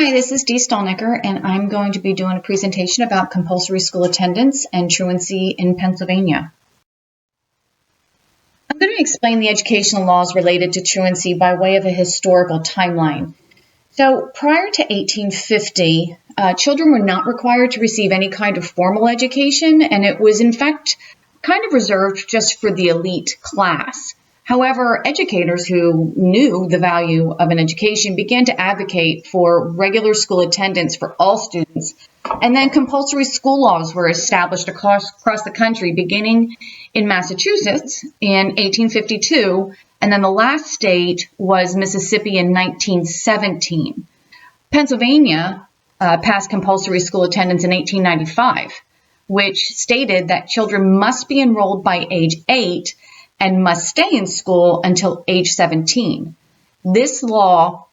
Hi, this is Dee Stolnicker, and I'm going to be doing a presentation about compulsory school attendance and truancy in Pennsylvania. I'm going to explain the educational laws related to truancy by way of a historical timeline. So prior to 1850, children were not required to receive any kind of formal education, and it was in fact kind of reserved just for the elite class. However, educators who knew the value of an education began to advocate for regular school attendance for all students, and then compulsory school laws were established across the country, beginning in Massachusetts in 1852, and then the last state was Mississippi in 1917. Pennsylvania passed compulsory school attendance in 1895, which stated that children must be enrolled by age 8 and must stay in school until age 17. This law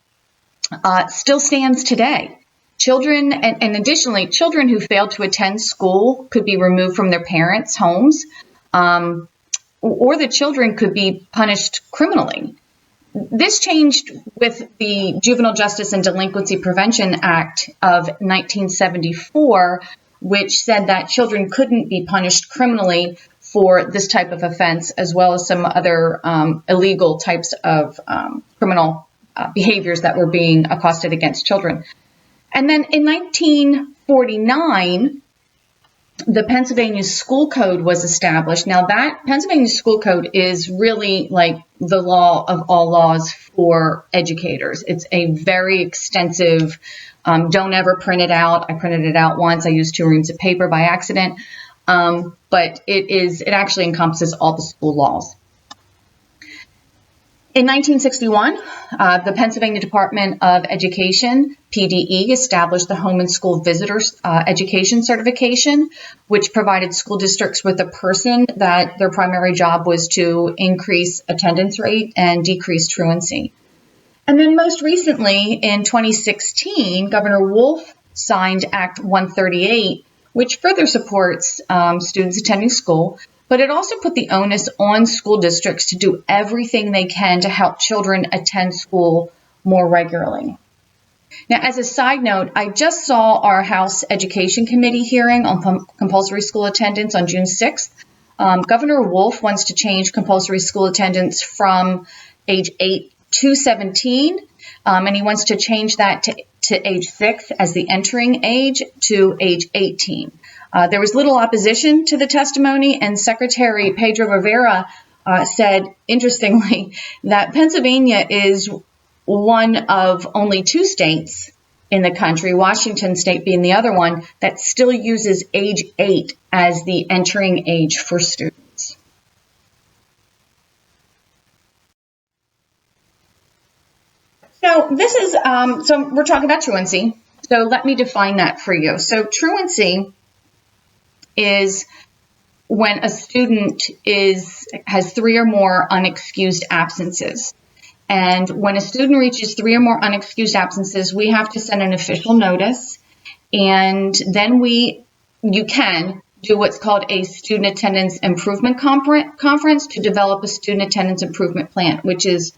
still stands today. Children, and additionally, children who failed to attend school could be removed from their parents' homes, or the children could be punished criminally. This changed with the Juvenile Justice and Delinquency Prevention Act of 1974, which said that children couldn't be punished criminally for this type of offense, as well as some other illegal types of criminal behaviors that were being accosted against children. And then in 1949, the Pennsylvania School Code was established. Now that Pennsylvania School Code is really like the law of all laws for educators. It's a very extensive, don't ever print it out. I printed it out once. I used 2 reams of paper by accident. But it actually encompasses all the school laws. In 1961, the Pennsylvania Department of Education, PDE, established the Home and School Visitors Education Certification, which provided school districts with a person that their primary job was to increase attendance rate and decrease truancy. And then most recently, in 2016, Governor Wolf signed Act 138, which further supports students attending school, but it also put the onus on school districts to do everything they can to help children attend school more regularly. Now, as a side note, I just saw our House Education Committee hearing on compulsory school attendance on June 6th. Governor Wolf wants to change compulsory school attendance from age 8 to 17, and he wants to change that to age 6 as the entering age to age 18. There was little opposition to the testimony, and Secretary Pedro Rivera said, interestingly, that Pennsylvania is one of only 2 states in the country, Washington State being the other one, that still uses age 8 as the entering age for students. So this is, so we're talking about truancy. So let me define that for you. So truancy is when a student has 3 or more unexcused absences. And when a student reaches 3 or more unexcused absences, we have to send an official notice. And then you can do what's called a student attendance improvement conference to develop a student attendance improvement plan, which is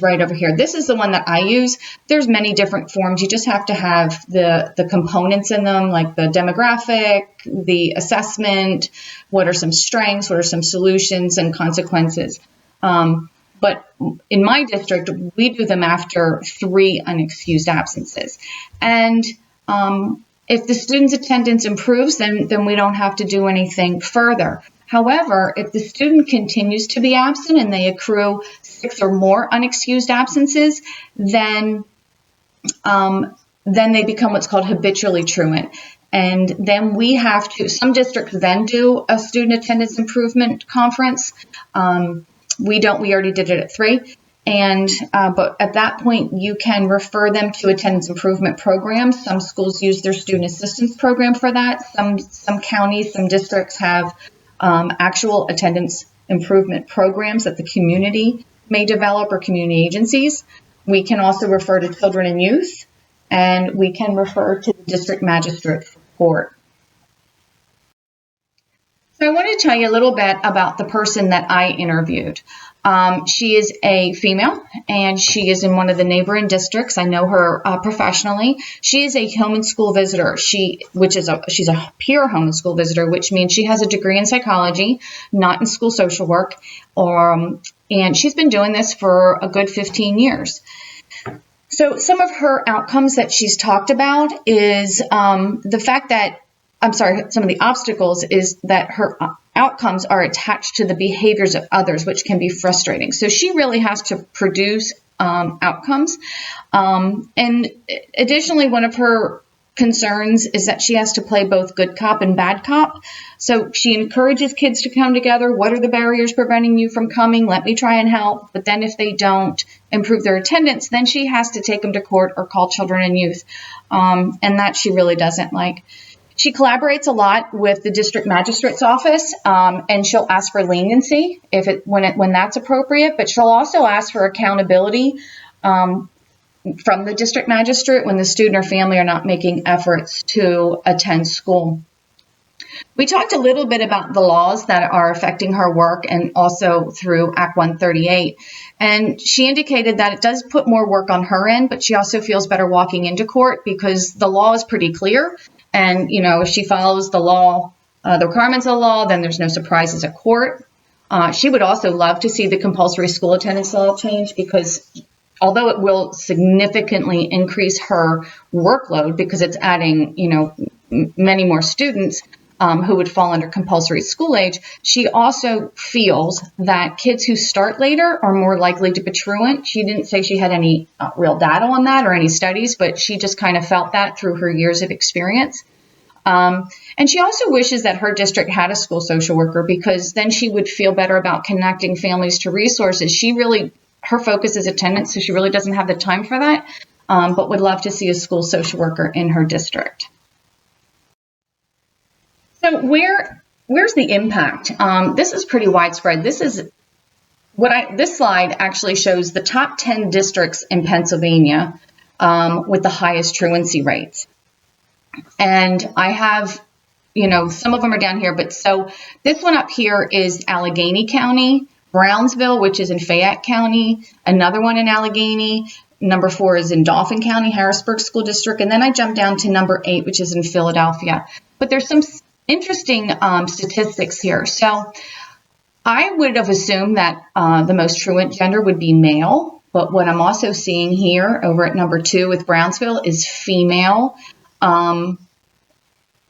right over here. This is the one that I use. There's many different forms. You just have to have the components in them, like the demographic, the assessment, what are some strengths, what are some solutions and consequences. But in my district, we do them after 3 unexcused absences. And if the student's attendance improves, then we don't have to do anything further. However, if the student continues to be absent and they accrue 6 or more unexcused absences, then they become what's called habitually truant. And then we have to, some districts then do a student attendance improvement conference. We don't, we already did it at 3. And, but at that point, you can refer them to attendance improvement programs. Some schools use their student assistance program for that. Some counties, some districts have actual attendance improvement programs that the community may develop, or community agencies. We can also refer to children and youth, and we can refer to the district magistrate for court. So I want to tell you a little bit about the person that I interviewed. She is a female, and she is in one of the neighboring districts. I know her professionally. She is a home and school visitor. She's a peer home and school visitor, which means she has a degree in psychology, not in school social work, and she's been doing this for a good 15 years. So some of her outcomes that she's talked about is the fact that, some of the obstacles is that her outcomes are attached to the behaviors of others, which can be frustrating. So she really has to produce outcomes. And additionally, one of her concerns is that she has to play both good cop and bad cop. So she encourages kids to come together. What are the barriers preventing you from coming? Let me try and help. But then if they don't improve their attendance, then she has to take them to court or call children and youth. And that she really doesn't like. She collaborates a lot with the district magistrate's office, and she'll ask for leniency when that's appropriate, but she'll also ask for accountability from the district magistrate when the student or family are not making efforts to attend school. We talked a little bit about the laws that are affecting her work and also through Act 138. And she indicated that it does put more work on her end, but she also feels better walking into court because the law is pretty clear. And, if she follows the law, the requirements of the law, then there's no surprises at court. She would also love to see the compulsory school attendance law change because although it will significantly increase her workload because it's adding, many more students who would fall under compulsory school age, she also feels that kids who start later are more likely to be truant. She didn't say she had any real data on that or any studies, but she just kind of felt that through her years of experience. And she also wishes that her district had a school social worker because then she would feel better about connecting families to resources. Her focus is attendance, so she really doesn't have the time for that, but would love to see a school social worker in her district. So where's the impact? This is pretty widespread. This slide actually shows the top 10 districts in Pennsylvania with the highest truancy rates. And I have, some of them are down here, but so this one up here is Allegheny County, Brownsville, which is in Fayette County, another one in Allegheny. Number 4 is in Dauphin County, Harrisburg School District. And then I jump down to number 8, which is in Philadelphia. But there's some interesting statistics here. So I would have assumed that the most truant gender would be male. But what I'm also seeing here over at number 2 with Brownsville is female,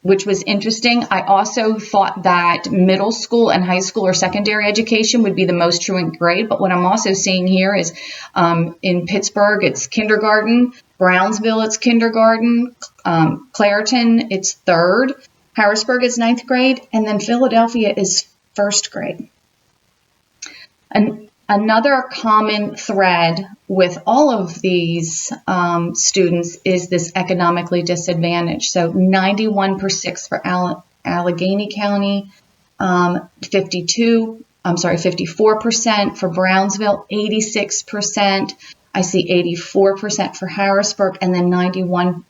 which was interesting. I also thought that middle school and high school or secondary education would be the most truant grade. But what I'm also seeing here is in Pittsburgh, it's kindergarten. Brownsville, it's kindergarten. Clairton, it's 3rd. Harrisburg is 9th grade. And then Philadelphia is 1st grade. And another common thread with all of these students is this economically disadvantaged. So 91% for Allegheny County, 54% for Brownsville, 86%. I see 84% for Harrisburg, and then 91%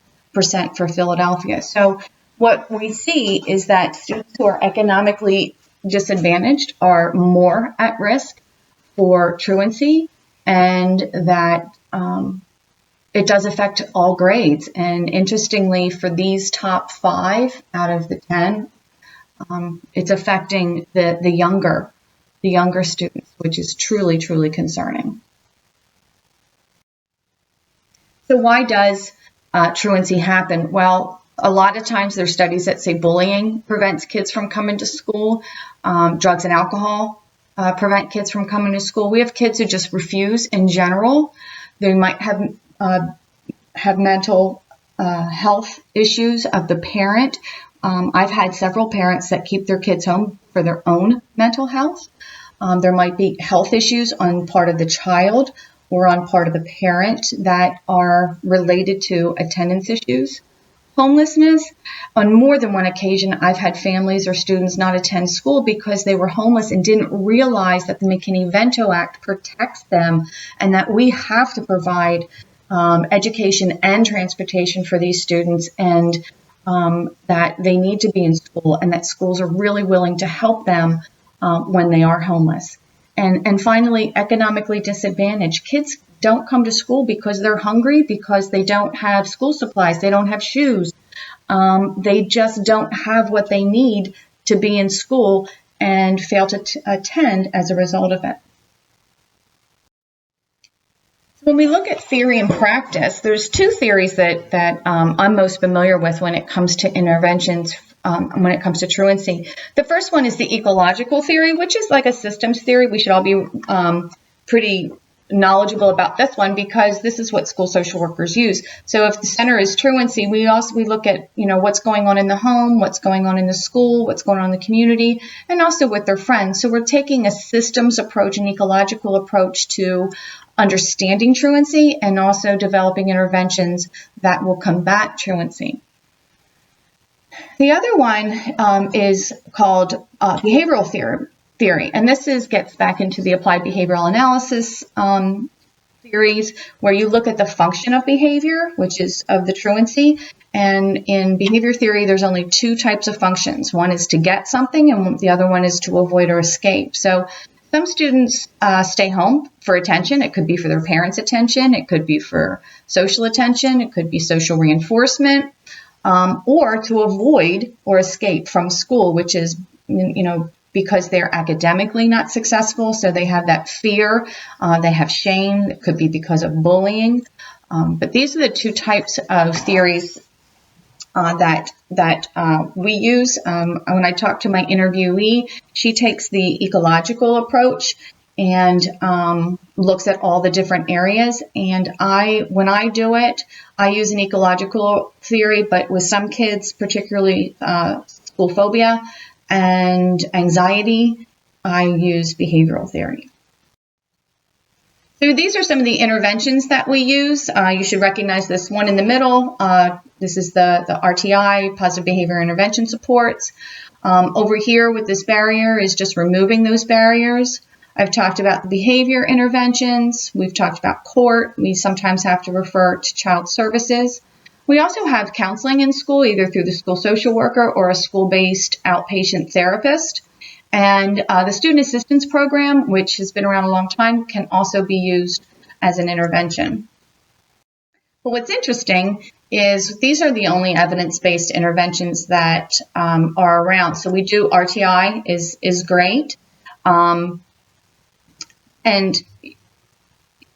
for Philadelphia. So what we see is that students who are economically disadvantaged are more at risk for truancy, and that it does affect all grades. And interestingly, for these top 5 out of the 10, it's affecting the younger students, which is truly, truly concerning. So why does truancy happen? Well, a lot of times there's studies that say bullying prevents kids from coming to school, drugs and alcohol prevent kids from coming to school. We have kids who just refuse in general. They might have mental health issues of the parent. I've had several parents that keep their kids home for their own mental health. There might be health issues on part of the child or on part of the parent that are related to attendance issues. Homelessness. On more than one occasion, I've had families or students not attend school because they were homeless and didn't realize that the McKinney-Vento Act protects them and that we have to provide education and transportation for these students, and that they need to be in school, and that schools are really willing to help them when they are homeless. And finally, economically disadvantaged. Kids don't come to school because they're hungry, because they don't have school supplies, they don't have shoes. They just don't have what they need to be in school and fail to attend as a result of it. So when we look at theory and practice, there's two theories that I'm most familiar with when it comes to interventions, when it comes to truancy. The first one is the ecological theory, which is like a systems theory. We should all be pretty knowledgeable about this one because this is what school social workers use. So if the center is truancy, we look at, what's going on in the home, what's going on in the school, what's going on in the community, and also with their friends. So we're taking a systems approach, an ecological approach to understanding truancy and also developing interventions that will combat truancy. The other one is called behavioral theory, and this gets back into the applied behavioral analysis theories, where you look at the function of behavior, which is of the truancy. And in behavior theory, there's only two types of functions. One is to get something, and the other one is to avoid or escape. So some students stay home for attention. It could be for their parents' attention. It could be for social attention. It could be social reinforcement, or to avoid or escape from school, which is, because they're academically not successful. So they have that fear. They have shame. It could be because of bullying. But these are the two types of theories that we use. When I talk to my interviewee, she takes the ecological approach and looks at all the different areas. And when I do it, I use an ecological theory, but with some kids, particularly school phobia and anxiety, I use behavioral theory. So these are some of the interventions that we use. You should recognize this one in the middle. This is the RTI, Positive Behavior Intervention Supports. Over here with this barrier is just removing those barriers. I've talked about the behavior interventions. We've talked about court. We sometimes have to refer to child services. We also have counseling in school, either through the school social worker or a school-based outpatient therapist. And the student assistance program, which has been around a long time, can also be used as an intervention. But what's interesting is these are the only evidence-based interventions that are around. So we do RTI is great, and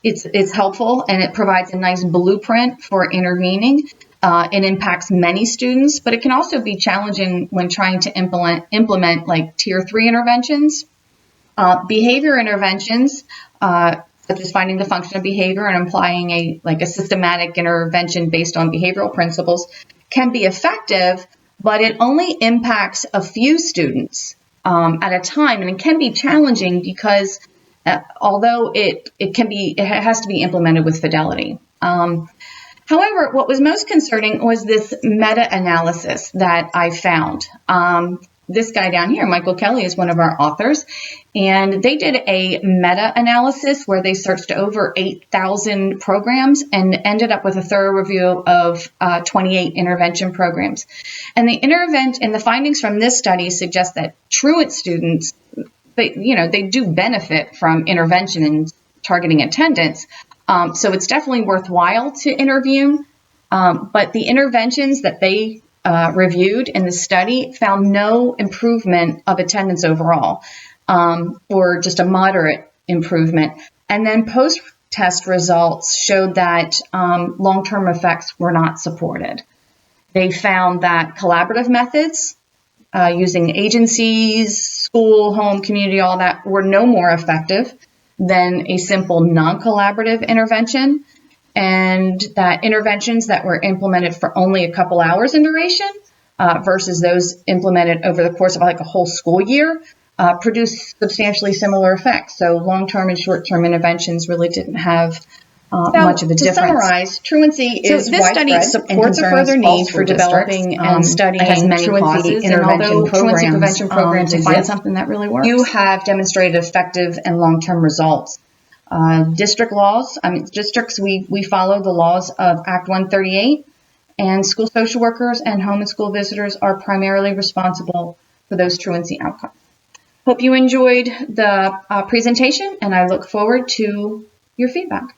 it's helpful, and it provides a nice blueprint for intervening. It impacts many students, but it can also be challenging when trying to implement like Tier 3 interventions. Behavior interventions, such as finding the function of behavior and applying a systematic intervention based on behavioral principles, can be effective, but it only impacts a few students at a time, and it can be challenging because although it has to be implemented with fidelity. However, what was most concerning was this meta-analysis that I found. This guy down here, Michael Kelly, is one of our authors, and they did a meta-analysis where they searched over 8,000 programs and ended up with a thorough review of 28 intervention programs. And the findings from this study suggest that truant students, they do benefit from intervention and targeting attendance. So it's definitely worthwhile to intervene. But the interventions that they reviewed in the study found no improvement of attendance overall, or just a moderate improvement. And then post-test results showed that long-term effects were not supported. They found that collaborative methods, using agencies, school, home, community, all that, were no more effective than a simple non-collaborative intervention, and that interventions that were implemented for only a couple hours in duration versus those implemented over the course of like a whole school year produced substantially similar effects. So long-term and short-term interventions really didn't have much of a difference. To summarize, truancy is this study supports a further need for developing and studying truancy intervention truancy prevention programs to find something that really works. You have demonstrated effective and long-term results. Districts, we follow the laws of Act 138, and school social workers and home and school visitors are primarily responsible for those truancy outcomes. Hope you enjoyed the presentation, and I look forward to your feedback.